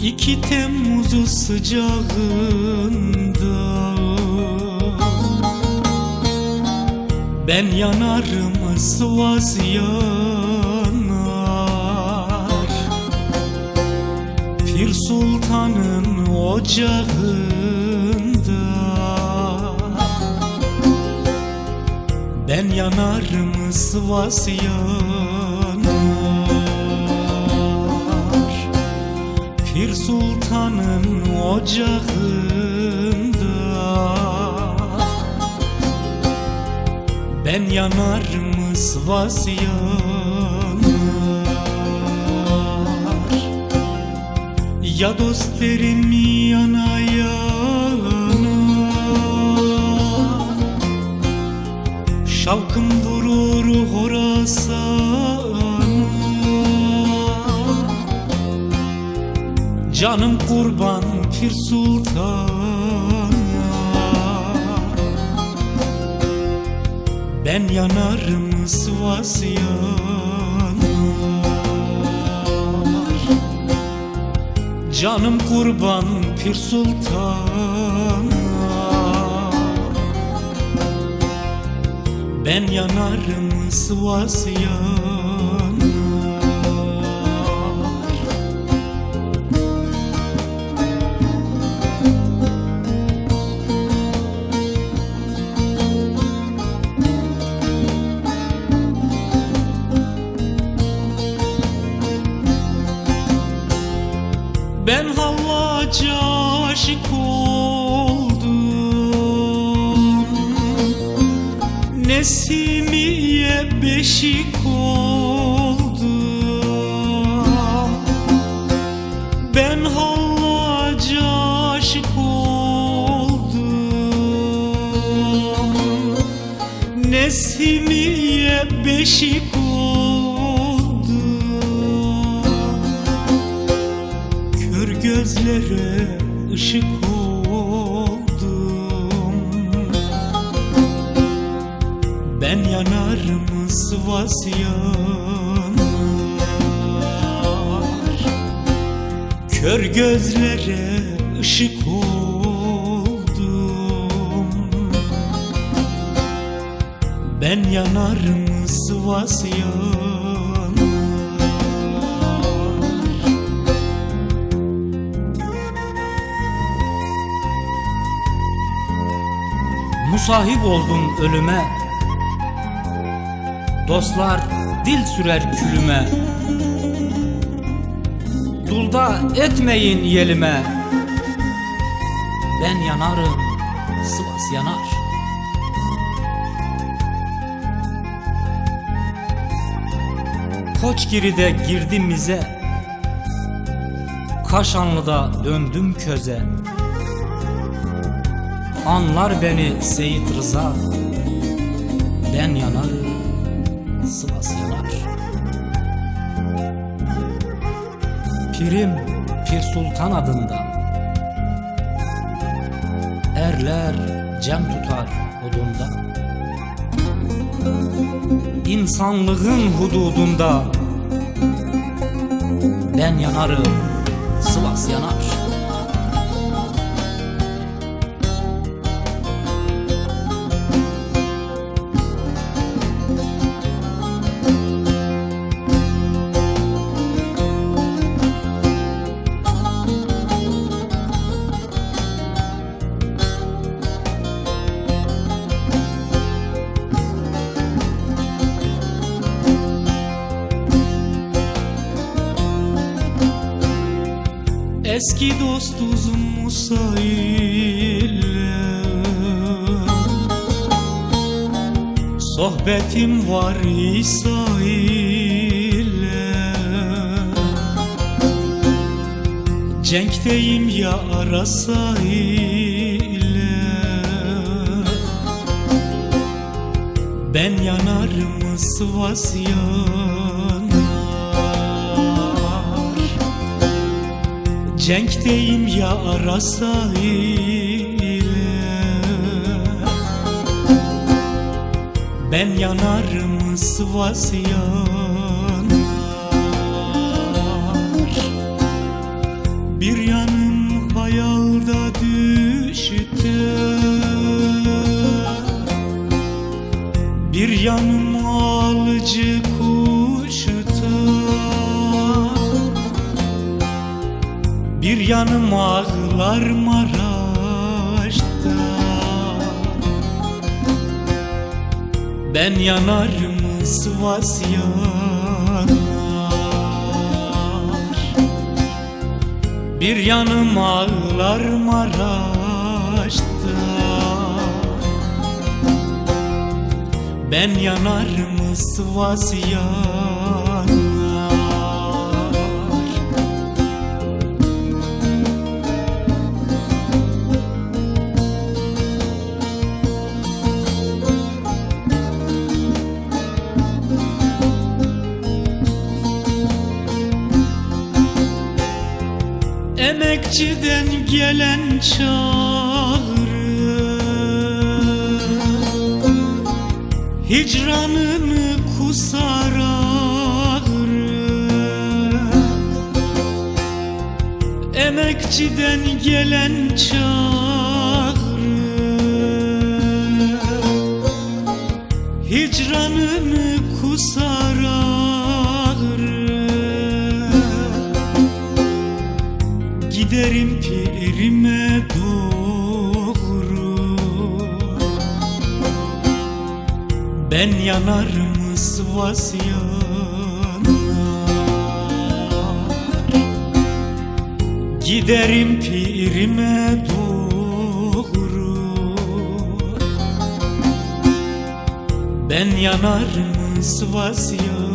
2 Temmuz sıcağında ben yanarım, Sivas yanar. Pir Sultan'ın ocağında ben yanarım, Sivas yanar. Pir Sultan'ın ocağında ben yanarım, Sivas yanar. Ya dost derin mi yana yana, şavkım vurur Horasan'a. Canım kurban Pir Sultan'a, ben yanarım, Sivas yanar. Canım kurban Pir Sultan'a, ben yanarım, Sivas yanar. Ben Hallaca aşık oldum, Nesimiye beşik oldum. Ben Hallaca aşık oldum, Nesimiye beşik oldum. Gözlere ışık oldum, ben yanarım, Sivas yanar. Kör gözlere ışık oldum, ben yanarım, Sivas yanar. Musahip oldum ölüme, dostlar dil sürer külüme. Dulda etmeyin yelime, ben yanarım, Sivas yanar. Koçgiri'de girdim mize, Kaşanlı'da döndüm köze. Anlar beni Seyit Rıza, ben yanarım, Sivas yanar. Pirim Pir Sultan adında, erler cem tutar hudunda. İnsanlığın hududunda ben yanarım, Sivas yanar. Eski dostuz Musa ile sohbetim var, İsa ile cenkteyim ya arasa ile, ben yanarım, Sivas yanar. Cenkteyim ya arasa ile, ben yanarım, Sivas yanar. Bir Bir yanım ağlar Maraş'ta, ben yanarım Sivas yanar. Bir yanım ağlar Maraş'ta, ben yanarım Sivas yanar. Emekçiden gelen çağrı, hicranını kusar ağrı. Emekçiden gelen çağrı, hicranını kusar ağrı. Giderim pirime doğru, ben yanarım Sivas yanar. Giderim pirime doğru, ben yanarım Sivas yanar.